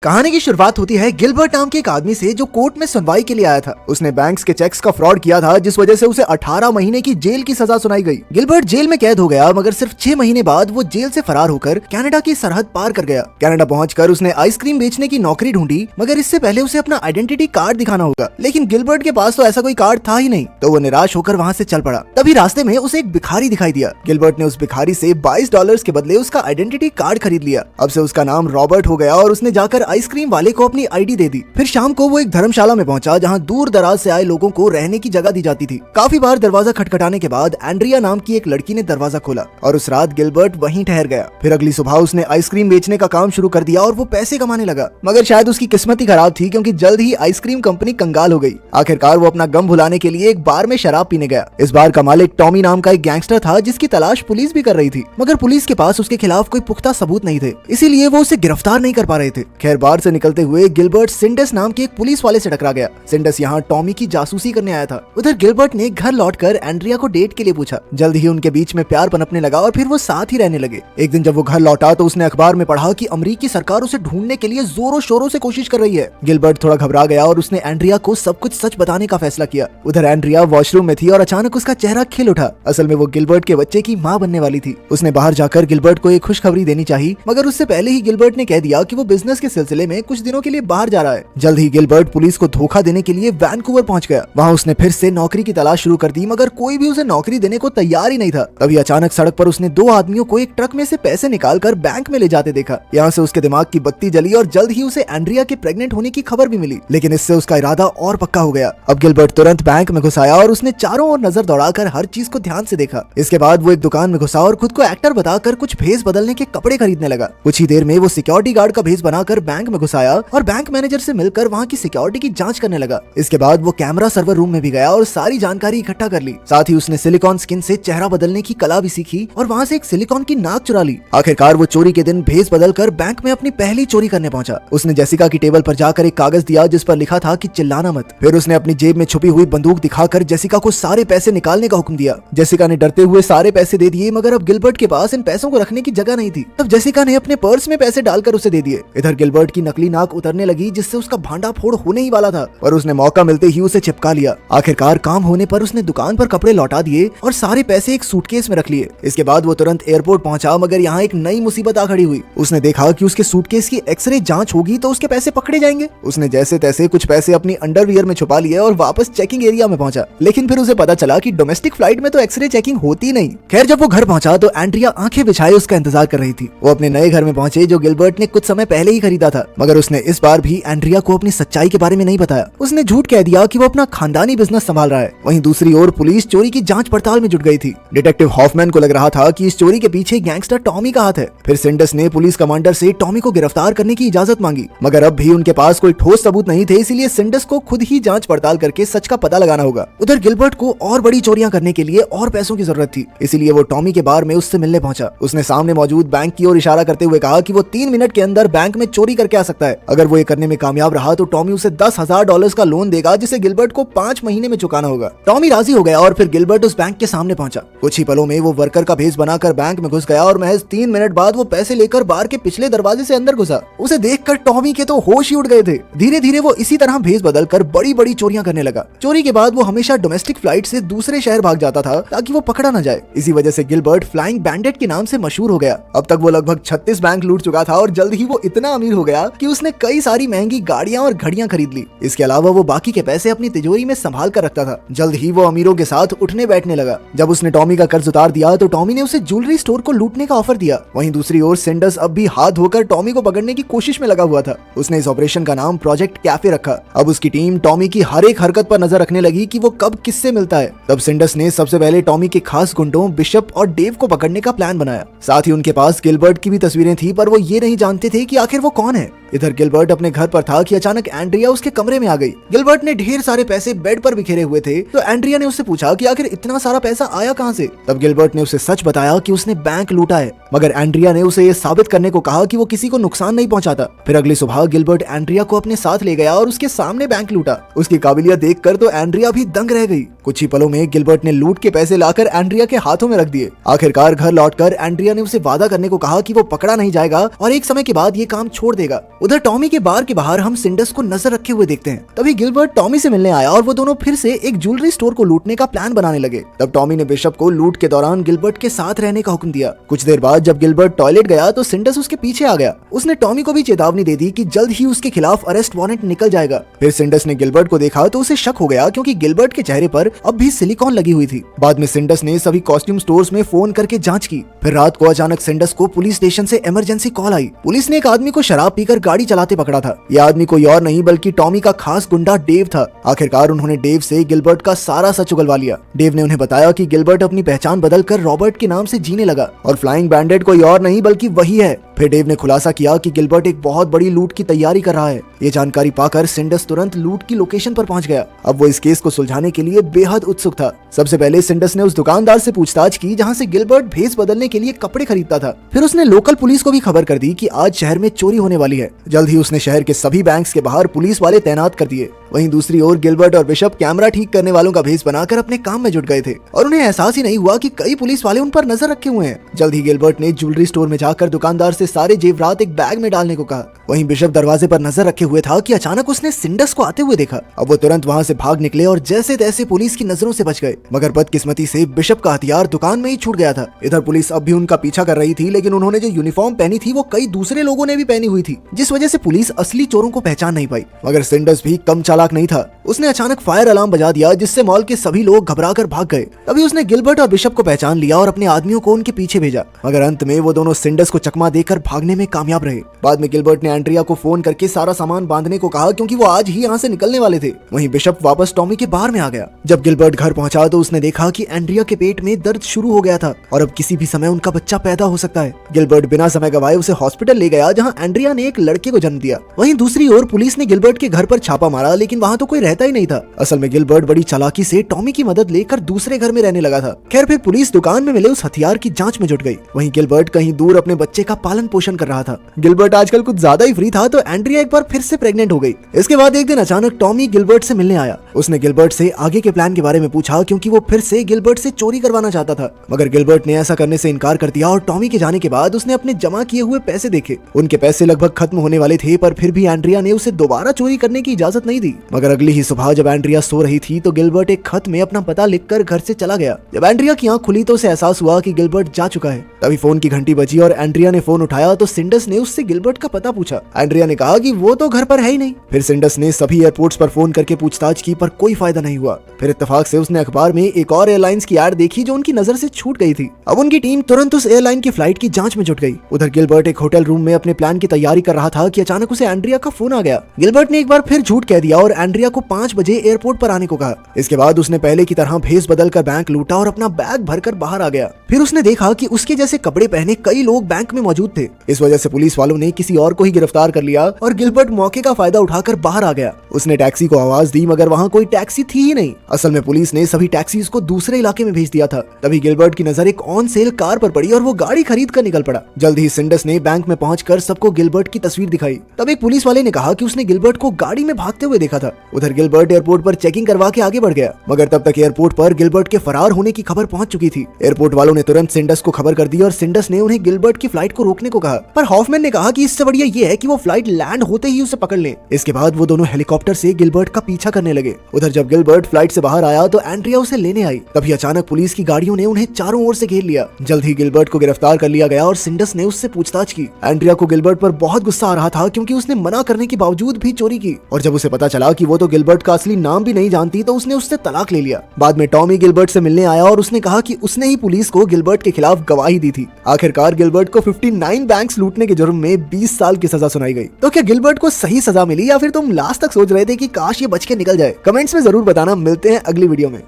कहानी की शुरुआत होती है गिलबर्ट नाम के एक आदमी से जो कोर्ट में सुनवाई के लिए आया था। उसने बैंक्स के चेक्स का फ्रॉड किया था, जिस वजह से उसे 18 महीने की जेल की सजा सुनाई गई। गिलबर्ट जेल में कैद हो गया, मगर सिर्फ 6 महीने बाद वो जेल से फरार होकर कनाडा की सरहद पार कर गया। कनाडा पहुंचकर उसने आइसक्रीम बेचने की नौकरी ढूंढी, मगर इससे पहले उसे अपना आइडेंटिटी कार्ड दिखाना होगा। लेकिन गिलबर्ट के पास तो ऐसा कोई कार्ड था ही नहीं, तो वो निराश होकर वहाँ से चल पड़ा। तभी रास्ते में उसे एक भिखारी दिखाई दिया। गिलबर्ट ने उस भिखारी से $22 के बदले उसका आइडेंटिटी कार्ड खरीद लिया। अब से उसका नाम रॉबर्ट हो गया और उसने जाकर आइसक्रीम वाले को अपनी आईडी दे दी। फिर शाम को वो एक धर्मशाला में पहुंचा, जहां दूर दराज से आए लोगों को रहने की जगह दी जाती थी। काफी बार दरवाजा खटखटाने के बाद एंड्रिया नाम की एक लड़की ने दरवाजा खोला और उस रात गिलबर्ट वहीं ठहर गया। फिर अगली सुबह उसने आइसक्रीम बेचने का काम शुरू कर दिया और वो पैसे कमाने लगा। मगर शायद उसकी किस्मत ही खराब थी, क्योंकि जल्द ही आइसक्रीम कंपनी कंगाल हो गई। आखिरकार वो अपना गम भुलाने के लिए एक बार में शराब पीने गया। इस बार का मालिक टॉमी नाम का एक गैंगस्टर था, जिसकी तलाश पुलिस भी कर रही थी, मगर पुलिस के पास उसके खिलाफ कोई पुख्ता सबूत नहीं थे, इसीलिए वो उसे गिरफ्तार नहीं कर पा रहे थे। खैर, बार से निकलते हुए गिलबर्ट सिंडस नाम के एक पुलिस वाले से टकरा गया। सिंडस यहाँ टॉमी की जासूसी करने आया था। उधर गिलबर्ट ने घर लौटकर एंड्रिया को डेट के लिए पूछा। जल्द ही उनके बीच में प्यार पनपने लगा और फिर वो साथ ही रहने लगे। एक दिन जब वो घर लौटा तो उसने अखबार में पढ़ा कि अमेरिकी सरकार उसे ढूंढने के लिए जोरों शोरों से कोशिश कर रही है। गिलबर्ट थोड़ा घबरा गया और उसने एंड्रिया को सब कुछ सच बताने का फैसला किया। उधर एंड्रिया वॉशरूम में थी और अचानक उसका चेहरा खिल उठा। असल में वो गिलबर्ट के बच्चे की माँ बनने वाली थी। उसने बाहर जाकर गिलबर्ट को एक खुशखबरी देनी चाहिए, मगर उससे पहले ही गिलबर्ट ने कह दिया कि वो बिजनेस के सिलसिले में कुछ दिनों के लिए बाहर जा रहा है। जल्द ही गिलबर्ट पुलिस को धोखा देने के लिए वैनकूवर पहुंच गया। वहां उसने फिर से नौकरी की तलाश शुरू कर दी, मगर कोई भी उसे नौकरी देने को तैयार ही नहीं था। तभी अचानक सड़क पर उसने 2 आदमियों को एक ट्रक में से पैसे निकालकर बैंक में ले जाते देखा। यहाँ से उसके दिमाग की बत्ती जली और जल्द ही उसे एंड्रिया के प्रेग्नेंट होने की खबर भी मिली। लेकिन इससे उसका इरादा और पक्का हो गया। अब गिलबर्ट तुरंत बैंक में घुस आया और उसने चारों ओर नजर दौड़ाकर हर चीज को ध्यान से देखा। इसके बाद वो एक दुकान में घुसा और खुद को एक्टर बताकर कुछ भेस बदलने के कपड़े खरीदने लगा। कुछ ही देर में वो सिक्योरिटी गार्ड का भेस बनाकर बैंक में घुस आया और बैंक मैनेजर से मिलकर वहाँ की सिक्योरिटी की जांच करने लगा। इसके बाद वो कैमरा सर्वर रूम में भी गया और सारी जानकारी इकट्ठा कर ली। साथ ही उसने सिलिकॉन स्किन से चेहरा बदलने की कला भी सीखी और वहाँ से एक सिलिकॉन की नाक चुरा ली। आखिरकार वो चोरी के दिन भेस बदलकर बैंक में अपनी पहली चोरी करने पहुंचा। उसने जेसिका की टेबल पर जाकर एक कागज दिया जिस पर लिखा था कि चिल्लाना मत। फिर उसने अपनी जेब में छुपी हुई बंदूक दिखाकर जेसिका को सारे पैसे निकालने का हुक्म दिया। जेसिका ने डरते हुए सारे पैसे दे दिए, मगर अब गिलबर्ट के पास इन पैसों को रखने की जगह नहीं थी। तब जेसिका ने अपने पर्स में पैसे डालकर उसे दे दिए। इधर गिलबर्ट की नकली नाक उतरने लगी, जिससे उसका भांडा फोड़ होने ही वाला था, पर उसने मौका मिलते ही उसे चिपका लिया। आखिरकार काम होने पर उसने दुकान पर कपड़े लौटा दिए और सारे पैसे एक सूटकेस में रख लिए। इसके बाद वो तुरंत एयरपोर्ट पहुंचा, मगर यहाँ एक नई मुसीबत आ खड़ी हुई। उसने देखा कि उसके सूटकेस की एक्सरे जांच होगी तो उसके पैसे पकड़े जाएंगे। उसने जैसे तैसे कुछ पैसे अपनी अंडरवियर में छुपा लिए और वापस चेकिंग एरिया में पहुंचा। लेकिन फिर उसे पता चला कि डोमेस्टिक फ्लाइट में तो एक्सरे चेकिंग होती नहीं। खैर, जब वो घर पहुंचा तो एंड्रिया आंखें बिछाए उसका इंतजार कर रही थी। वो अपने नए घर में पहुंचे, जो गिलबर्ट ने कुछ समय पहले ही खरीदा था, मगर उसने इस बार भी एंड्रिया को अपनी सच्चाई के बारे में नहीं बताया। उसने झूठ कह दिया कि वो अपना खानदानी बिजनेस संभाल रहा है। वहीं दूसरी ओर पुलिस चोरी की जांच पड़ताल में जुट गई थी। डिटेक्टिव हॉफमैन को लग रहा था कि इस चोरी के पीछे गैंगस्टर टॉमी का हाथ है। फिर सिंडस ने पुलिस कमांडर से टॉमी को गिरफ्तार करने की इजाजत मांगी, मगर अब भी उनके पास कोई ठोस सबूत नहीं थे, इसीलिए सिंडस को खुद ही जांच पड़ताल करके सच का पता लगाना होगा। उधर गिलबर्ट को और बड़ी चोरियां करने के लिए और पैसों की जरूरत थी, इसीलिए वो टॉमी के बार में उससे मिलने पहुंचा। उसने सामने मौजूद बैंक की ओर इशारा करते हुए कहा कि वो 3 मिनट के अंदर बैंक में चोरी करके आ सकता है। अगर वो ये करने में कामयाब रहा तो टॉमी उसे $10,000 का लोन देगा, जिसे गिलबर्ट को 5 महीने में चुकाना होगा। टॉमी राजी हो गया और फिर गिलबर्ट उस बैंक के सामने पहुंचा। कुछ ही पलों में वो वर्कर का भेस बनाकर बैंक में घुस गया और महज 3 मिनट बाद वो पैसे लेकर बार के पिछले दरवाजे से अंदर घुसा। उसे देखकर टॉमी के तो होश ही उड़ गए थे। धीरे धीरे वो इसी तरह भेस बदलकर बड़ी बड़ी चोरियां करने लगा। चोरी के बाद वो हमेशा डोमेस्टिक फ्लाइट से दूसरे शहर भाग जाता था ताकि वो पकड़ा न जाए। इसी वजह से गिलबर्ट फ्लाइंग बैंडेट के नाम से मशहूर हो गया। अब तक वो लगभग 36 बैंक लूट चुका था और जल्द ही वो इतना अमीर हो गया कि उसने कई सारी महंगी गाड़ियां और घड़ियां खरीद ली। इसके अलावा वो बाकी के पैसे अपनी तिजोरी में संभाल कर रखता था। जल्द ही वो अमीरों के साथ उठने बैठने लगा। जब उसने टॉमी का कर्ज उतार दिया तो टॉमी ने उसे ज्वेलरी स्टोर को लूटने का ऑफर दिया। वहीं दूसरी ओर सिंडस अब भी हाथ धोकर टॉमी को पकड़ने की कोशिश में लगा हुआ था। उसने इस ऑपरेशन का नाम प्रोजेक्ट कैफे रखा। अब उसकी टीम टॉमी की हर एक हरकत पर नजर रखने लगी कि वो कब किससे मिलता है। तब सिंडस ने सबसे पहले टॉमी के खास गुंडों बिशप और डेव को पकड़ने का प्लान बनाया। साथ ही उनके पास गिलबर्ट की भी तस्वीरें थी, पर वो ये नहीं जानते थे कि आखिर वो कौन है। इधर गिलबर्ट अपने घर पर था कि अचानक एंड्रिया उसके कमरे में आ गई। गिलबर्ट ने ढेर सारे पैसे बेड पर बिखेरे हुए थे, तो एंड्रिया ने उससे पूछा कि आखिर इतना सारा पैसा आया कहां से। तब गिलबर्ट ने उसे सच बताया कि उसने बैंक लूटा है, मगर एंड्रिया ने उसे ये साबित करने को कहा कि वो किसी को नुकसान नहीं पहुंचाता। फिर अगली सुबह गिलबर्ट एंड्रिया को अपने साथ ले गया और उसके सामने बैंक लूटा। उसकी काबिलियत देखकर तो एंड्रिया भी दंग रह गई। कुछ ही पलों में गिलबर्ट ने लूट के पैसे लाकर एंड्रिया के हाथों में रख दिए। आखिरकार घर लौटकर एंड्रिया ने उसे वादा करने को कहा कि वो पकड़ा नहीं जाएगा और एक समय के बाद ये काम छोड़ देगा। उधर टॉमी के बार के बाहर हम सिंडस को नजर रखे हुए देखते हैं। तभी गिलबर्ट टॉमी से मिलने आया और वो दोनों फिर से एक ज्वेलरी स्टोर को लूटने का प्लान बनाने लगे। तब टॉमी ने बिशप को लूट के दौरान गिलबर्ट के साथ रहने का हुक्म दिया। कुछ देर बाद जब गिलबर्ट टॉयलेट गया तो सिंडस उसके पीछे आ गया। उसने टॉमी को भी चेतावनी दे दी कि जल्द ही उसके खिलाफ अरेस्ट वारंट निकल जाएगा। फिर सिंडस ने गिलबर्ट को देखा तो उसे शक हो गया क्योंकि गिलबर्ट के चेहरे पर अब भी सिलिकॉन लगी हुई थी। बाद में सिंडस ने सभी कॉस्ट्यूम स्टोर्स में फोन करके जांच की। फिर रात को अचानक सिंडस को पुलिस स्टेशन से इमरजेंसी कॉल आई। पुलिस ने एक आदमी को शराब पीकर गाड़ी चलाते पकड़ा था। यह आदमी कोई और नहीं बल्कि टॉमी का खास गुंडा डेव था। आखिरकार उन्होंने डेव से गिलबर्ट का सारा सच उगलवा लिया। डेव ने उन्हें बताया कि गिलबर्ट अपनी पहचान बदलकर रॉबर्ट के नाम से जीने लगा और फ्लाइंग बैंडेड कोई और नहीं बल्कि वही है। फिर डेव ने खुलासा किया कि गिलबर्ट एक बहुत बड़ी लूट की तैयारी कर रहा है। ये जानकारी पाकर सिंडस तुरंत लूट की लोकेशन पर पहुंच गया। अब वो इस केस को सुलझाने के लिए बेहद उत्सुक था। सबसे पहले सिंडस ने उस दुकानदार से पूछताछ की जहां से गिलबर्ट भेस बदलने के लिए कपड़े खरीदता था। फिर उसने लोकल पुलिस को भी खबर कर दी कि आज शहर में चोरी होने वाली है। जल्द ही उसने शहर के सभी बैंक्स के बाहर पुलिस वाले तैनात कर दिए। वहीं दूसरी ओर गिलबर्ट और बिशप कैमरा ठीक करने वालों का भेस बनाकर अपने काम में जुट गए थे और उन्हें एहसास ही नहीं हुआ कि कई पुलिस वाले उन पर नजर रखे हुए हैं। जल्द ही गिलबर्ट ने ज्वेलरी स्टोर में जाकर दुकानदार से सारे जेवरात एक बैग में डालने को कहा। वहीं बिशप दरवाजे पर नजर रखे हुए था कि अचानक उसने सिंडस को आते हुए देखा। अब वो तुरंत वहां से भाग निकले और जैसे तैसे पुलिस की नजरों से बच गए। मगर बदकिस्मती से बिशप का हथियार दुकान में ही छूट गया था। इधर पुलिस अब भी उनका पीछा कर रही थी, लेकिन उन्होंने जो यूनिफॉर्म पहनी थी वो कई दूसरे लोगों ने भी पहनी हुई थी, जिस वजह से पुलिस असली चोरों को पहचान नहीं पाई। मगर सिंडस भी कम चालाक नहीं था। उसने अचानक फायर अलार्म बजा दिया जिससे मॉल के सभी लोग घबराकर भाग गए। तभी उसने गिलबर्ट और बिशप को पहचान लिया और अपने आदमियों को उनके पीछे भेजा। मगर अंत में वो दोनों सिंडस को चकमा देकर भागने में कामयाब रहे। बाद में गिलबर्ट ने एंड्रिया को फोन करके सारा सामान बांधने को कहा क्योंकि वो आज ही यहाँ से निकलने वाले थे। वहीं बिशप वापस टॉमी के बार में आ गया। जब गिलबर्ट घर पहुंचा तो उसने देखा कि एंड्रिया के पेट में दर्द शुरू हो गया था और अब किसी भी समय उनका बच्चा पैदा हो सकता है। गिलबर्ट बिना समय गवाए उसे हॉस्पिटल ले गया जहाँ एंड्रिया ने एक लड़के को जन्म दिया। वहीं दूसरी ओर पुलिस ने गिलबर्ट के घर पर छापा मारा, लेकिन वहाँ तो कोई रहता ही नहीं था। असल में गिलबर्ट बड़ी चालाकी से टॉमी की मदद लेकर दूसरे घर में रहने लगा था। खैर फिर पुलिस दुकान में मिले उस हथियार की जांच में जुट गई। वहीं गिलबर्ट कहीं दूर अपने बच्चे का पालन पोषण कर रहा था। गिलबर्ट आजकल कुछ ज्यादा ही फ्री था तो एंड्रिया एक बार फिर से प्रेग्नेंट हो गई। इसके बाद एक दिन अचानक टॉमी गिलबर्ट से मिलने आया। उसने गिलबर्ट से आगे के प्लान के बारे में पूछा क्योंकि वो फिर से गिलबर्ट से चोरी करवाना चाहता था। मगर गिलबर्ट ने ऐसा करने से इनकार कर दिया और टॉमी के जाने के बाद उसने अपने जमा किए हुए पैसे देखे। उनके पैसे लगभग खत्म होने वाले थे, पर फिर भी एंड्रिया ने उसे दोबारा चोरी करने की इजाजत नहीं दी। मगर अगली ही सुबह जब एंड्रिया सो रही थी तो गिलबर्ट एक खत में अपना पता लिखकर घर से चला गया। जब एंड्रिया की आंख खुली तो उसे एहसास हुआ कि गिलबर्ट जा चुका है। तभी फोन की घंटी बजी और एंड्रिया ने फोन उठाया तो सिंडस ने उससे गिलबर्ट का पता पूछा। एंड्रिया ने कहा कि वो तो घर पर है ही नहीं। फिर सिंडस ने सभी एयरपोर्ट्स पर फोन करके पूछताछ की, पर कोई फायदा नहीं हुआ। फिर इत्तेफाक से उसने अखबार में एक और एयरलाइंस की एड देखी जो उनकी नजर से छूट गई थी। अब उनकी टीम तुरंत उस एयरलाइन की फ्लाइट की जांच में जुट गई। उधर गिलबर्ट एक होटल रूम में अपने प्लान की तैयारी कर रहा था कि अचानक उसे एंड्रिया का फोन आ गया। गिलबर्ट ने एक बार फिर झूठ कह दिया और एंड्रिया को 5 बजे एयरपोर्ट पर आने को कहा। इसके बाद उसने पहले की तरह भेस बदलकर बैंक लूटा और अपना बैग भरकर बाहर आ गया। फिर उसने देखा कि उसके जैसे कपड़े पहने कई लोग बैंक में मौजूद थे। इस वजह से पुलिस वालों ने किसी और को ही गिरफ्तार कर लिया और गिलबर्ट मौके का फायदा उठाकर बाहर आ गया। उसने टैक्सी को आवाज दी मगर वहाँ कोई टैक्सी थी ही नहीं। असल में पुलिस ने सभी टैक्सीज को दूसरे इलाके में भेज दिया था। तभी गिलबर्ट की नजर एक ऑन सेल कार पर पड़ी और वो गाड़ी खरीद कर निकल पड़ा। जल्द ही सिंडस ने बैंक में पहुंचकर सबको गिलबर्ट की तस्वीर दिखाई। तब एक पुलिस वाले ने कहा कि उसने गिलबर्ट को गाड़ी में भागते हुए देखा था। उधर गिलबर्ट एयरपोर्ट पर चेकिंग करवा के आगे बढ़ गया, मगर तब तक एयरपोर्ट पर गिलबर्ट के फरार होने की खबर पहुंच चुकी थी। एयरपोर्ट वालों ने तुरंत सिंडस को खबर कर दी और सिंडस ने उन्हें गिलबर्ट की फ्लाइट को रोकने को कहा, पर हॉफमैन ने कहा कि इससे बढ़िया ये है कि वो फ्लाइट लैंड होते ही उसे पकड़ ले। इसके बाद वो दोनों हेलीकॉप्टर से गिलबर्ट का पीछा करने लगे। उधर जब गिलबर्ट फ्लाइट से बाहर आया तो एंड्रिया उसे लेने आई। तभी अचानक पुलिस की गाड़ियों ने उन्हें चारों ओर से घेर लिया। जल्द ही गिलबर्ट को गिरफ्तार कर लिया गया और सिंडस ने उससे पूछताछ की। एंड्रिया को गिलबर्ट पर बहुत गुस्सा आ रहा था क्योंकि उसने मना करने के बावजूद भी चोरी की, और जब उसे पता चला कि वो तो गिलबर्ट का असली नाम भी नहीं जानती तो उसने उससे तलाक ले लिया। बाद में टॉमी गिलबर्ट से मिलने आया और उसने कहा कि उसने ही पुलिस को गिलबर्ट के खिलाफ गवाही दी थी। आखिरकार गिलबर्ट को 59 बैंक्स लूटने के जुर्म में 20 साल की सजा सुनाई गई। तो क्या गिलबर्ट को सही सजा मिली या फिर तुम लास्ट तक सोच रहे थे कि काश ये बच के निकल जाए? कमेंट्स में जरूर बताना। मिलते हैं अगली वीडियो में।